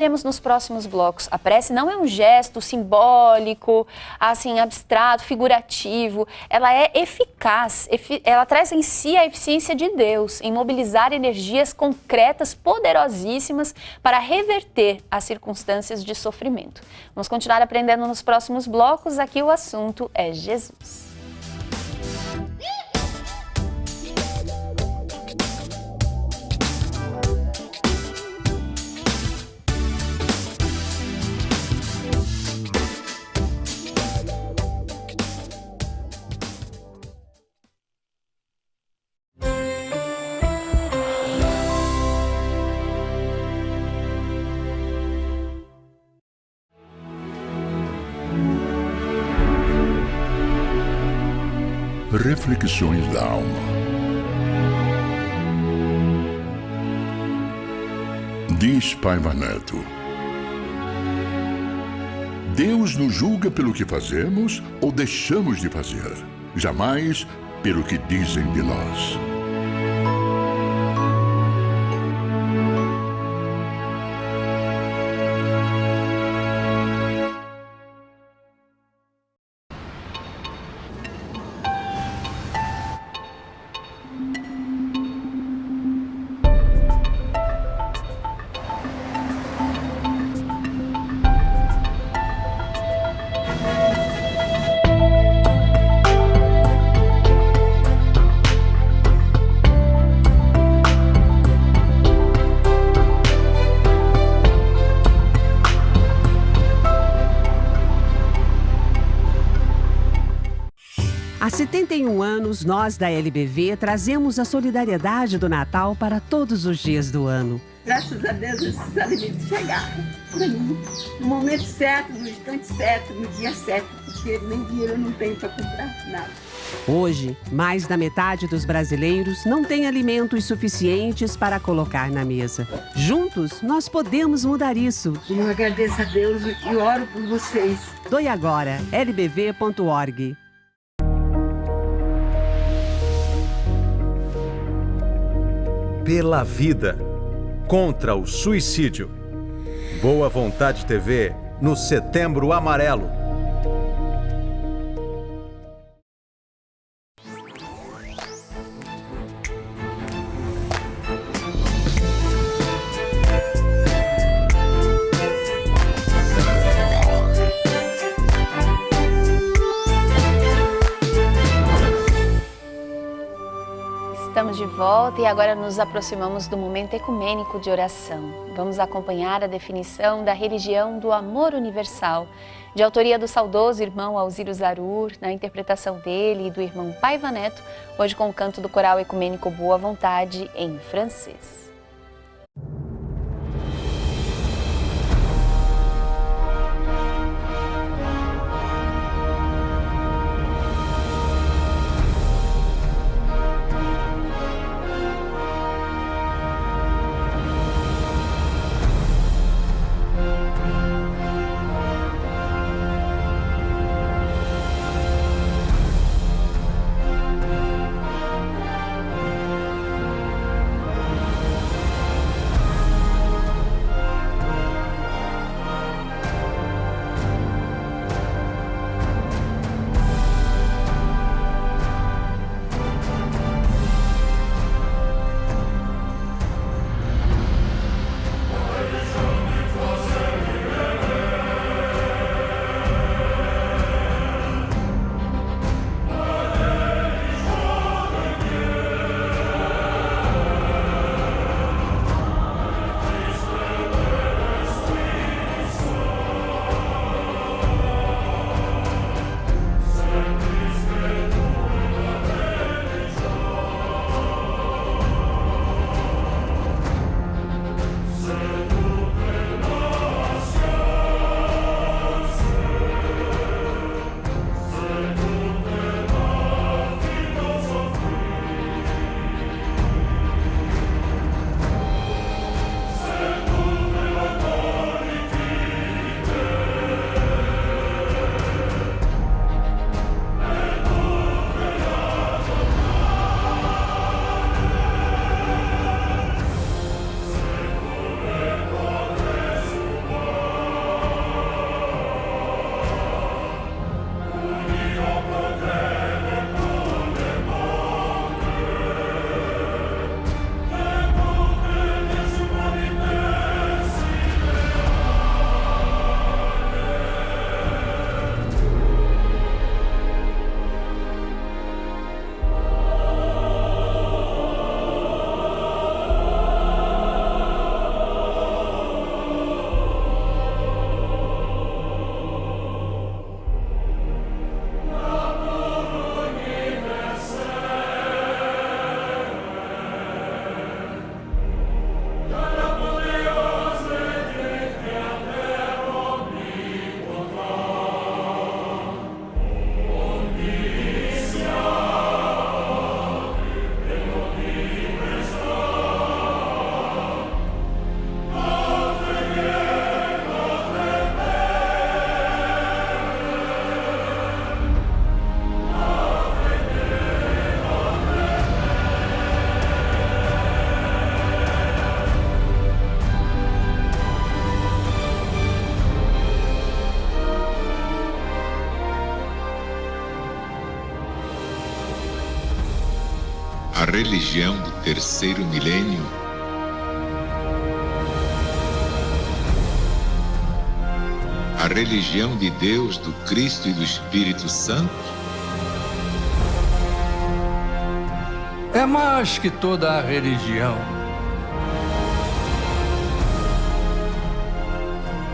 Teremos nos próximos blocos. A prece não é um gesto simbólico, assim, abstrato, figurativo. Ela é eficaz, ela traz em si a eficiência de Deus em mobilizar energias concretas, poderosíssimas para reverter as circunstâncias de sofrimento. Vamos continuar aprendendo nos próximos blocos. Aqui o assunto é Jesus. Reflexões da alma. Diz Paiva Neto: Deus nos julga pelo que fazemos ou deixamos de fazer, jamais pelo que dizem de nós. Há 71 anos, nós da LBV trazemos a solidariedade do Natal para todos os dias do ano. Graças a Deus, esses alimentos chegaram para mim no momento certo, no instante certo, no dia certo, porque nem dinheiro eu não tenho para comprar nada. Hoje, mais da metade dos brasileiros não tem alimentos suficientes para colocar na mesa. Juntos, nós podemos mudar isso. Eu agradeço a Deus e oro por vocês. Doe agora, lbv.org. Pela vida, contra o suicídio. Boa Vontade TV, no Setembro Amarelo. Estamos de volta e agora nos aproximamos do momento ecumênico de oração. Vamos acompanhar a definição da religião do amor universal, de autoria do saudoso irmão Alziro Zarur, na interpretação dele e do irmão Paiva Neto, hoje com o canto do coral ecumênico Boa Vontade em francês. religião do terceiro milênio? A religião de Deus, do Cristo e do Espírito Santo? É mais que toda a religião.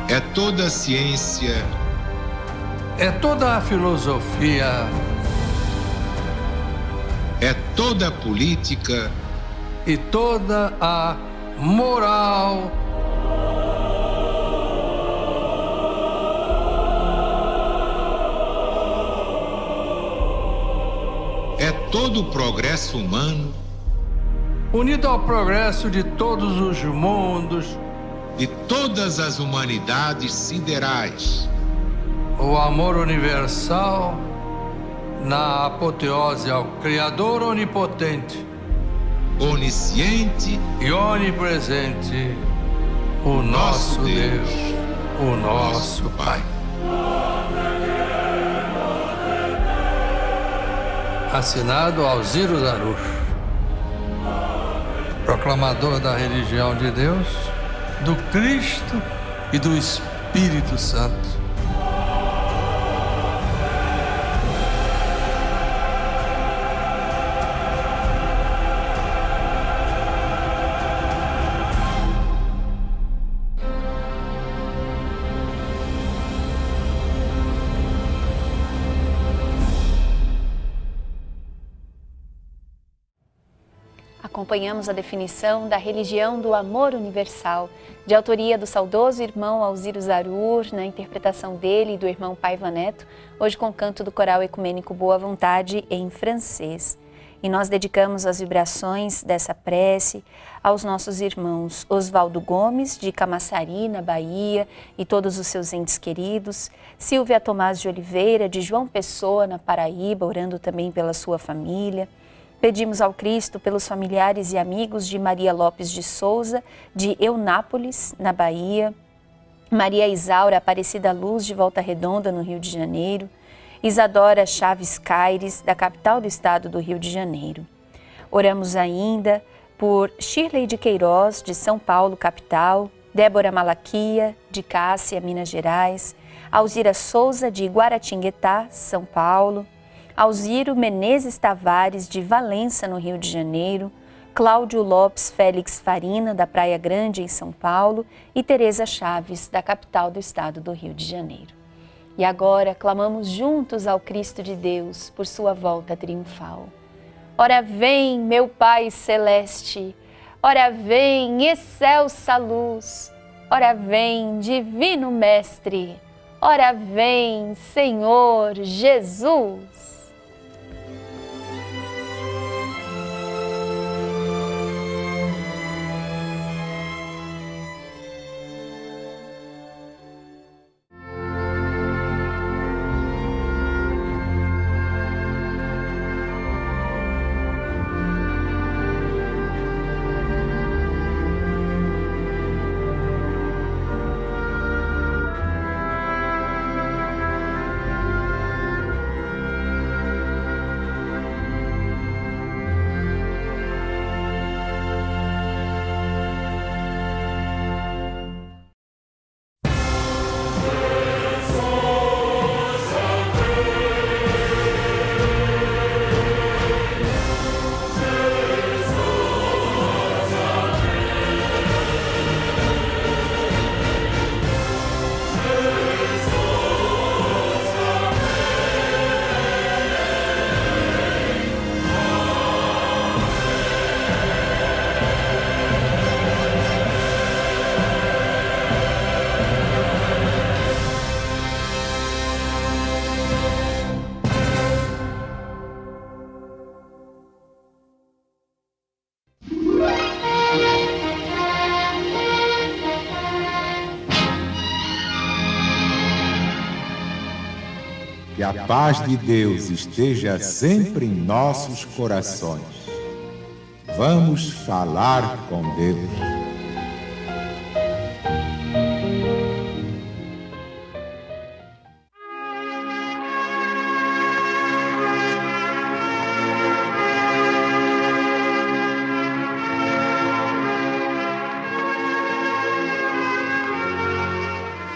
É toda a ciência. É toda a filosofia. É toda a política. E toda a moral. É todo o progresso humano. Unido ao progresso de todos os mundos. De todas as humanidades siderais. O amor universal na apoteose ao Criador onipotente. Onisciente e onipresente. O nosso Deus, o nosso Pai. Assinado Alziro Zarur, proclamador da religião de Deus, do Cristo e do Espírito Santo. Acompanhamos a definição da religião do amor universal, de autoria do saudoso irmão Alziro Zarur, na interpretação dele e do irmão Paiva Neto, hoje com o canto do coral ecumênico Boa Vontade em francês. E nós dedicamos as vibrações dessa prece aos nossos irmãos Oswaldo Gomes, de Camaçari, na Bahia, e todos os seus entes queridos, Silvia Tomás de Oliveira, de João Pessoa, na Paraíba, orando também pela sua família. Pedimos ao Cristo pelos familiares e amigos de Maria Lopes de Souza, de Eunápolis, na Bahia, Maria Isaura Aparecida Luz, de Volta Redonda, no Rio de Janeiro, Isadora Chaves Caires, da capital do estado do Rio de Janeiro. Oramos ainda por Shirley de Queiroz, de São Paulo, capital, Débora Malaquia, de Cássia, Minas Gerais, Alzira Souza, de Guaratinguetá, São Paulo, Alziro Menezes Tavares, de Valença, no Rio de Janeiro, Cláudio Lopes Félix Farina, da Praia Grande, em São Paulo, e Tereza Chaves, da capital do estado do Rio de Janeiro. E agora clamamos juntos ao Cristo de Deus por sua volta triunfal. Ora vem, meu Pai Celeste, ora vem, excelsa luz, ora vem, Divino Mestre, ora vem, Senhor Jesus. Que a paz de Deus esteja sempre em nossos corações. Vamos falar com Deus.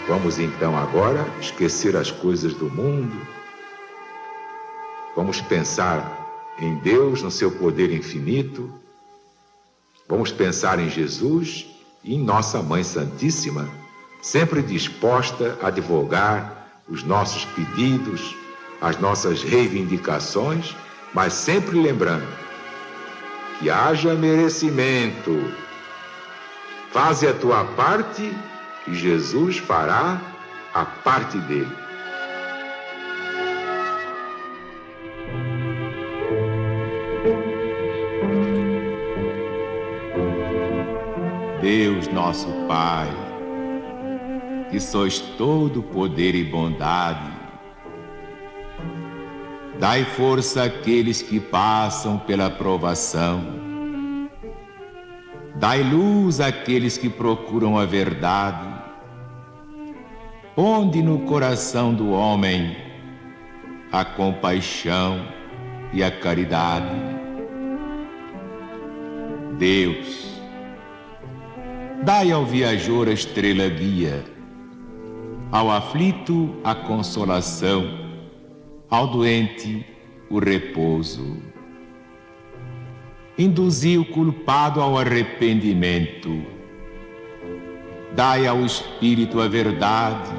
Vamos então agora esquecer as coisas do mundo. Vamos pensar em Deus, no seu poder infinito. Vamos pensar em Jesus e em Nossa Mãe Santíssima, sempre disposta a divulgar os nossos pedidos, as nossas reivindicações, mas sempre lembrando que haja merecimento. Faze a tua parte e Jesus fará a parte dele. Deus nosso Pai, que sois todo poder e bondade, dai força àqueles que passam pela provação. Dai luz àqueles que procuram a verdade. Ponde no coração do homem a compaixão e a caridade. Deus, dai ao viajor a estrela guia, ao aflito a consolação, ao doente o repouso. Induzi o culpado ao arrependimento. Dai ao espírito a verdade,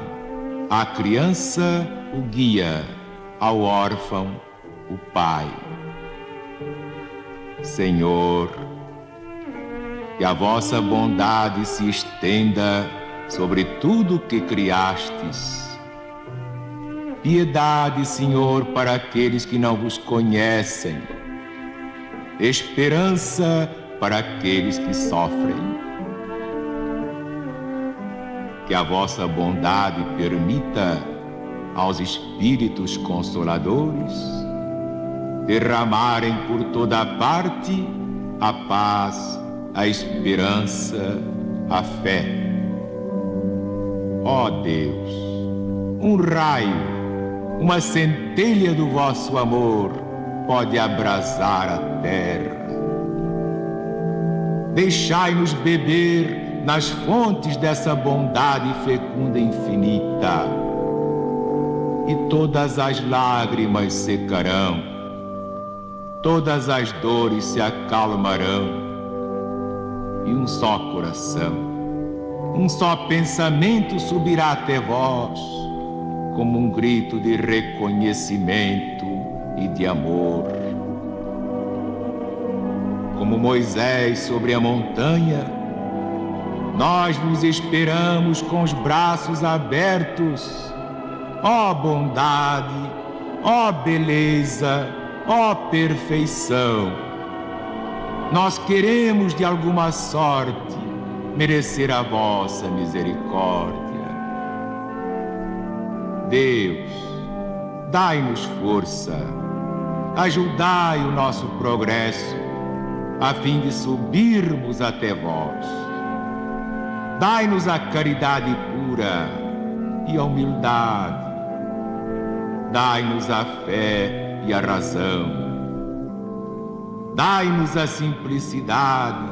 à criança o guia, ao órfão o pai. Senhor, que a vossa bondade se estenda sobre tudo que criastes. Piedade, Senhor, para aqueles que não vos conhecem. Esperança para aqueles que sofrem. Que a vossa bondade permita aos espíritos consoladores derramarem por toda parte a paz, a esperança, a fé. Ó Deus, um raio, uma centelha do vosso amor pode abrasar a terra. Deixai-nos beber nas fontes dessa bondade fecunda e infinita, e todas as lágrimas secarão, todas as dores se acalmarão, e um só coração, um só pensamento subirá até vós, como um grito de reconhecimento e de amor. Como Moisés sobre a montanha, nós vos esperamos com os braços abertos. Ó bondade, ó beleza, ó perfeição. Nós queremos de alguma sorte merecer a vossa misericórdia. Deus, dai-nos força, ajudai o nosso progresso, a fim de subirmos até vós. Dai-nos a caridade pura e a humildade. Dai-nos a fé e a razão. Dai-nos a simplicidade,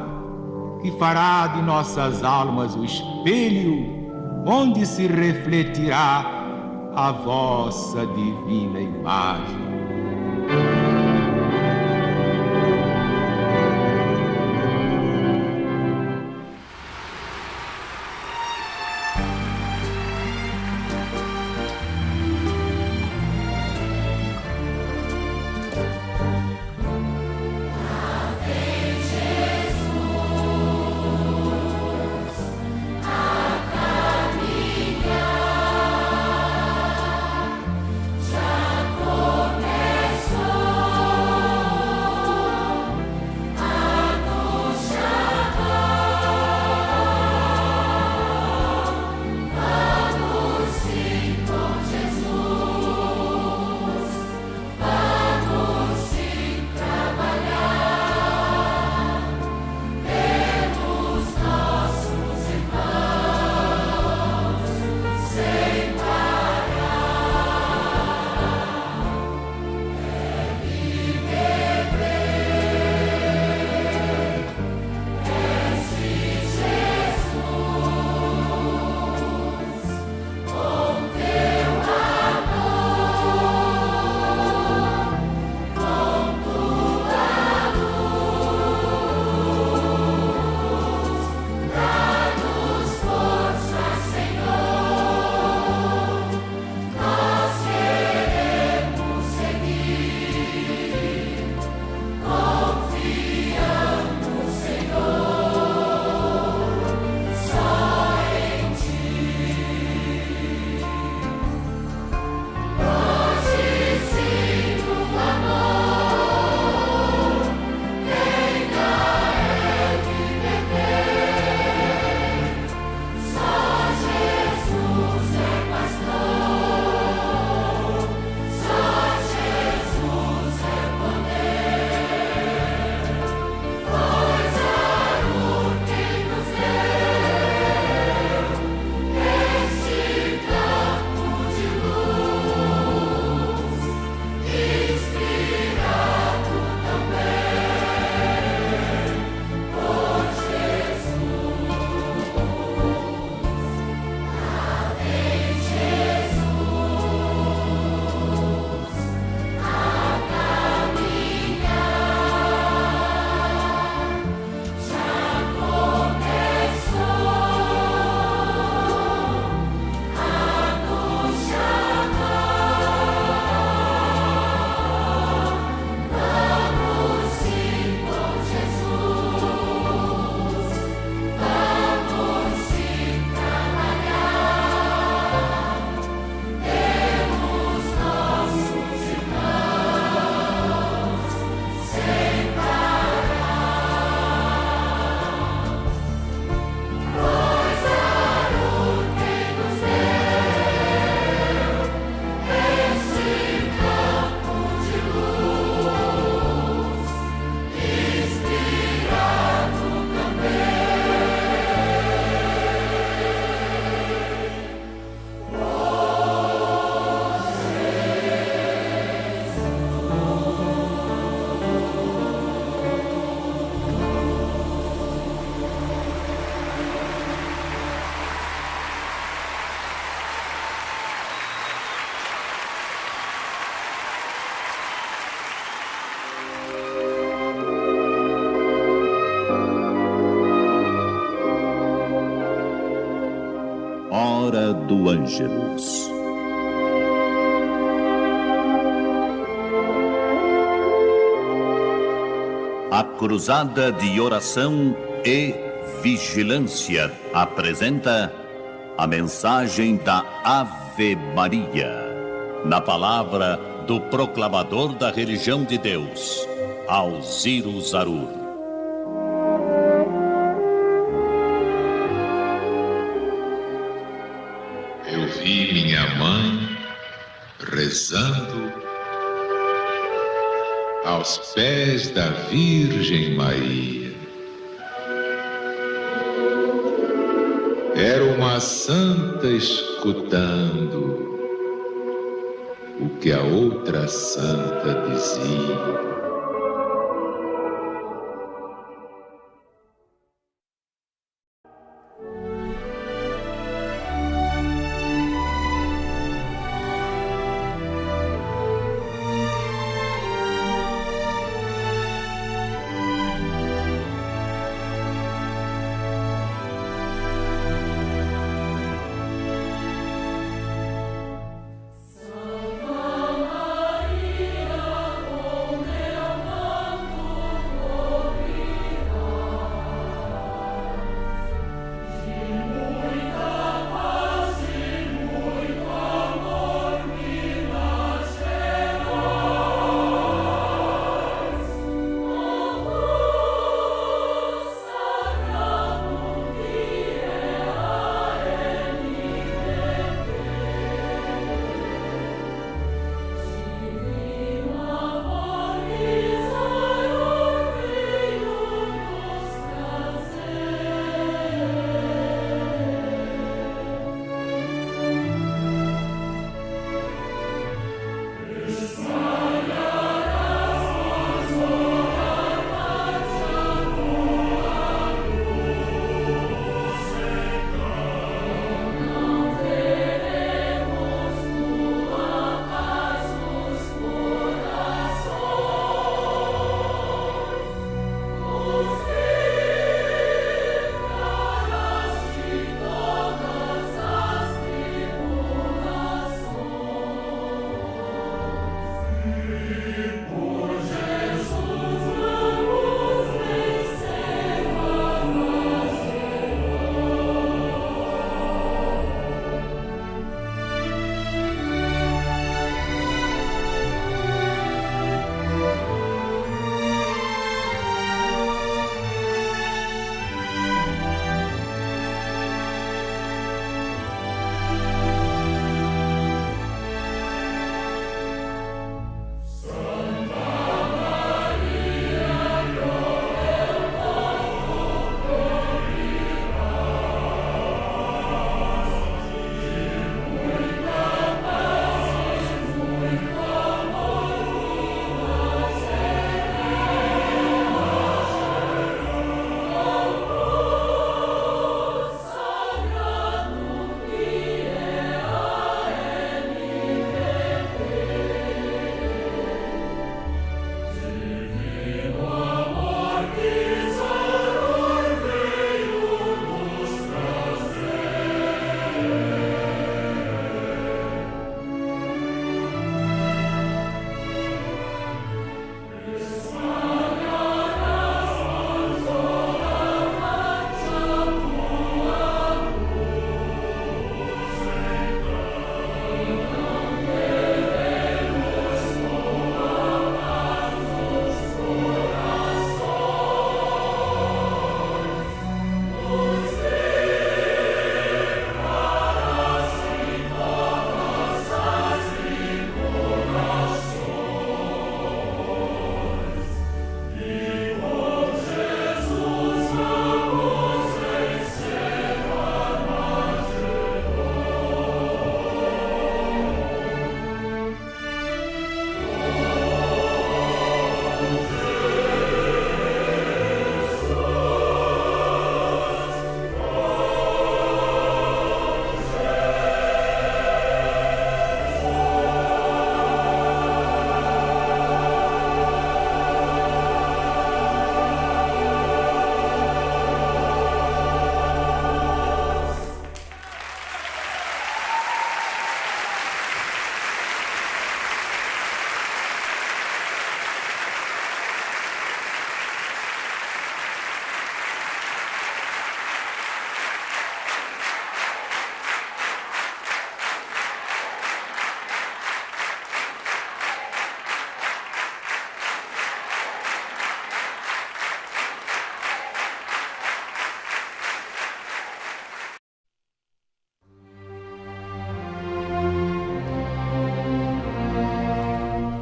que fará de nossas almas o espelho onde se refletirá a vossa divina imagem. Começa Hora do Ângelus. A Cruzada de Oração e Vigilância apresenta a mensagem da Ave Maria, na palavra do proclamador da religião de Deus, Alziro Zarur. Eu vi minha mãe rezando aos pés da Virgem Maria. Era uma santa escutando o que a outra santa dizia.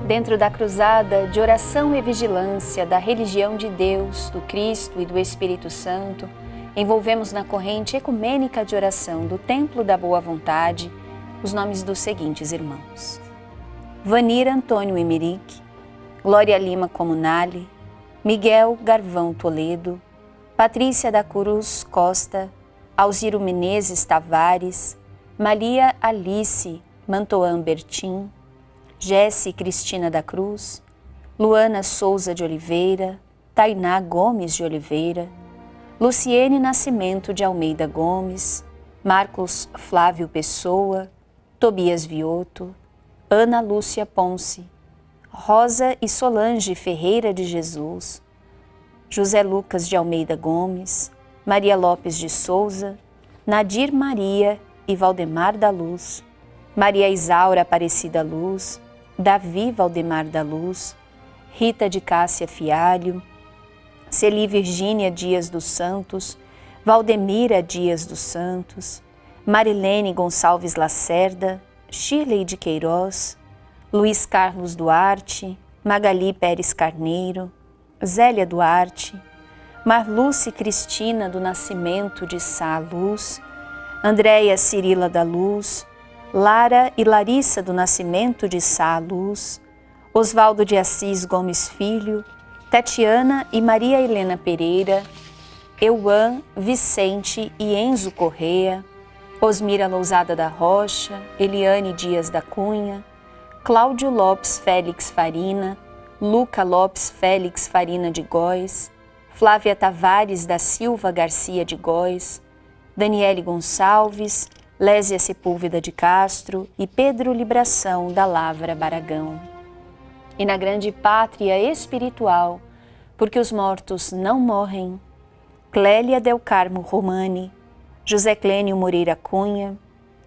dentro da cruzada de oração e vigilância da religião de Deus, do Cristo e do Espírito Santo, envolvemos na corrente ecumênica de oração do Templo da Boa Vontade os nomes dos seguintes irmãos: Vanir Antônio Emerick, Glória Lima Comunale, Miguel Garvão Toledo, Patrícia da Cruz Costa, Alziro Menezes Tavares, Maria Alice Mantoan Bertin, Jéssica Cristina da Cruz, Luana Souza de Oliveira, Tainá Gomes de Oliveira, Luciene Nascimento de Almeida Gomes, Marcos Flávio Pessoa, Tobias Vioto, Ana Lúcia Ponce, Rosa e Solange Ferreira de Jesus, José Lucas de Almeida Gomes, Maria Lopes de Souza, Nadir Maria e Valdemar da Luz, Maria Isaura Aparecida Luz, Davi Valdemar da Luz, Rita de Cássia Fialho, Celi Virgínia Dias dos Santos, Valdemira Dias dos Santos, Marilene Gonçalves Lacerda, Shirley de Queiroz, Luiz Carlos Duarte, Magali Pérez Carneiro, Zélia Duarte, Marluce Cristina do Nascimento de Sá Luz, Andréia Cirila da Luz, Lara e Larissa do Nascimento de Sá Luz, Osvaldo de Assis Gomes Filho, Tatiana e Maria Helena Pereira, Euan, Vicente e Enzo Correa, Osmira Lousada da Rocha, Eliane Dias da Cunha, Cláudio Lopes Félix Farina, Luca Lopes Félix Farina de Góes, Flávia Tavares da Silva Garcia de Góes, Daniele Gonçalves, Lésia Sepúlveda de Castro e Pedro Libração da Lavra Baragão. E na grande pátria espiritual, porque os mortos não morrem, Clélia Del Carmo Romani, José Clênio Moreira Cunha,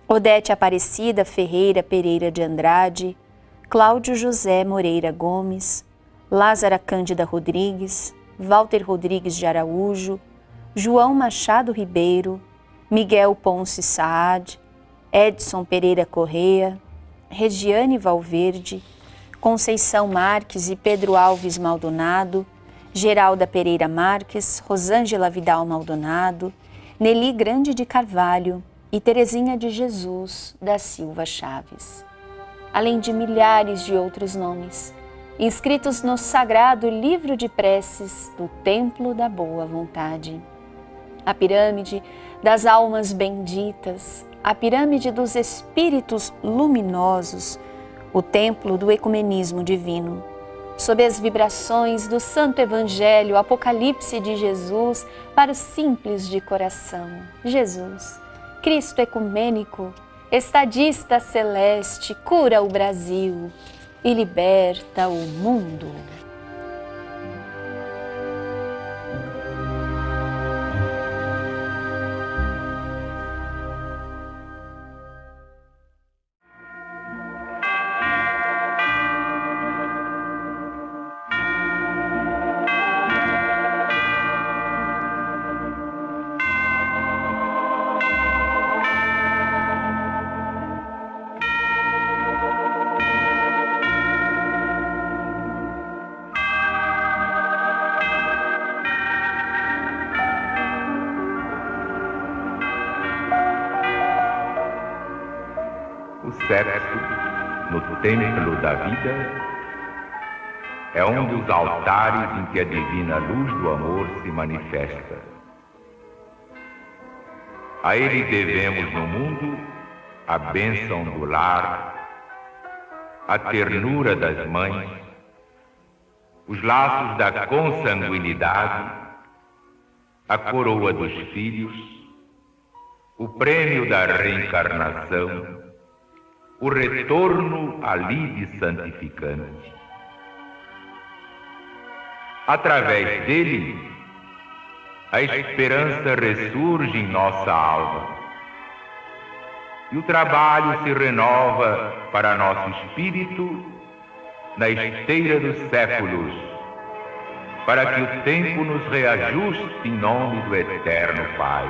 Odete Aparecida Ferreira Pereira de Andrade, Cláudio José Moreira Gomes, Lázara Cândida Rodrigues, Walter Rodrigues de Araújo, João Machado Ribeiro, Miguel Ponce Saad, Edson Pereira Correa, Regiane Valverde, Conceição Marques e Pedro Alves Maldonado, Geralda Pereira Marques, Rosângela Vidal Maldonado, Nelly Grande de Carvalho e Terezinha de Jesus da Silva Chaves. Além de milhares de outros nomes, inscritos no sagrado livro de preces do Templo da Boa Vontade. A pirâmide das almas benditas, a pirâmide dos espíritos luminosos, o templo do ecumenismo divino. Sob as vibrações do Santo Evangelho, Apocalipse de Jesus para os simples de coração. Jesus, Cristo ecumênico, estadista celeste, cura o Brasil e liberta o mundo. Sexo, no templo da vida, é um dos altares em que a divina luz do amor se manifesta. A ele devemos no mundo a bênção do lar, a ternura das mães, os laços da consanguinidade, a coroa dos filhos, o prêmio da reencarnação, o retorno à lide santificante. Através dele, a esperança ressurge em nossa alma e o trabalho se renova para nosso espírito na esteira dos séculos, para que o tempo nos reajuste em nome do Eterno Pai.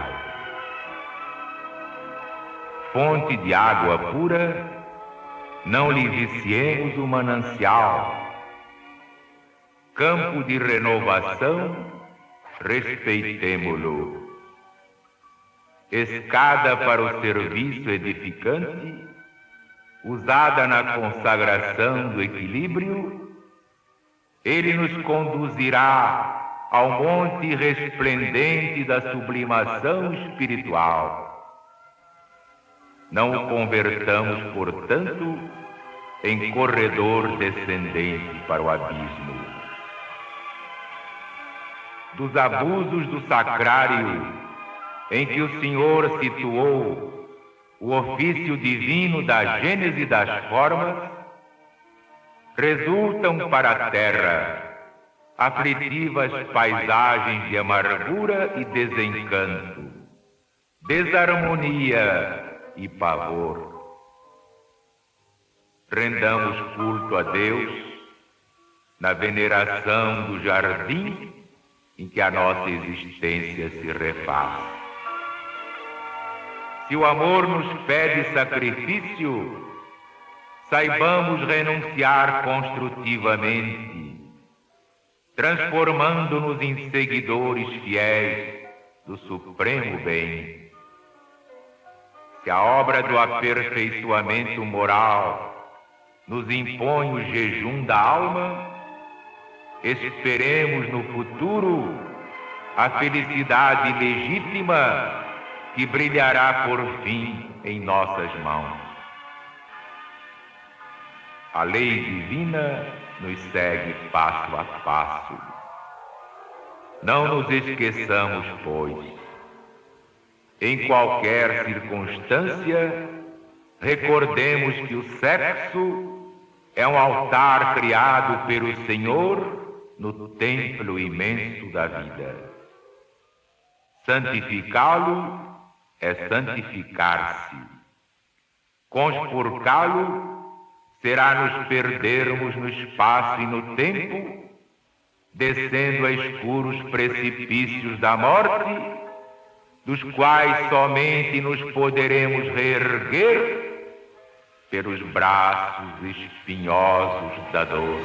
Fonte de água pura, não lhe viciemos o manancial. Campo de renovação, respeitemo-lo. Escada para o serviço edificante, usada na consagração do equilíbrio, ele nos conduzirá ao monte resplendente da sublimação espiritual. Não o convertamos, portanto, em corredor descendente para o abismo. Dos abusos do sacrário, em que o Senhor situou o ofício divino da gênese das formas, resultam para a terra aflitivas paisagens de amargura e desencanto, desarmonia e pavor. Rendamos culto a Deus na veneração do jardim em que a nossa existência se refaz. Se o amor nos pede sacrifício, saibamos renunciar construtivamente, transformando-nos em seguidores fiéis do supremo bem. Se a obra do aperfeiçoamento moral nos impõe o jejum da alma, esperemos no futuro a felicidade legítima que brilhará por fim em nossas mãos. A lei divina nos segue passo a passo. Não nos esqueçamos, pois, em qualquer circunstância, recordemos que o sexo é um altar criado pelo Senhor no templo imenso da vida. Santificá-lo é santificar-se. Conspurcá-lo será nos perdermos no espaço e no tempo, descendo a escuros precipícios da morte, dos quais somente nos poderemos reerguer pelos braços espinhosos da dor.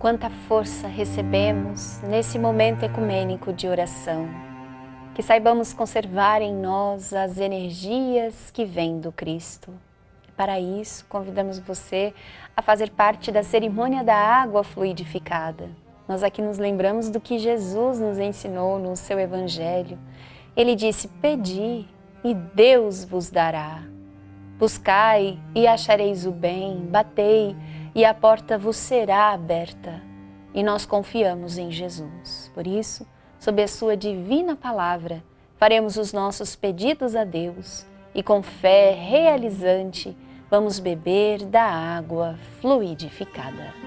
Quanta força recebemos nesse momento ecumênico de oração. Que saibamos conservar em nós as energias que vêm do Cristo. Para isso, convidamos você a fazer parte da cerimônia da água fluidificada. Nós aqui nos lembramos do que Jesus nos ensinou no seu Evangelho. Ele disse: pedi e Deus vos dará. Buscai e achareis o bem, batei e a porta vos será aberta. E nós confiamos em Jesus. Por isso, sob a sua divina palavra, faremos os nossos pedidos a Deus e com fé realizante vamos beber da água fluidificada.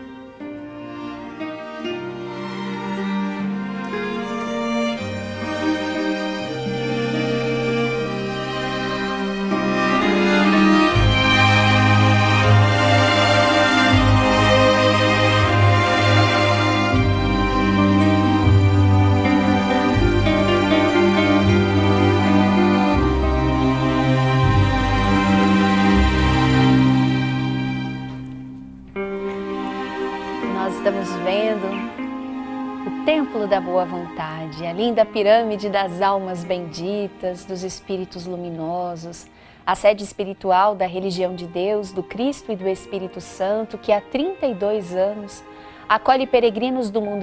Estamos vendo o Templo da Boa Vontade, a linda pirâmide das almas benditas, dos espíritos luminosos, a sede espiritual da religião de Deus, do Cristo e do Espírito Santo, que há 32 anos acolhe peregrinos do mundo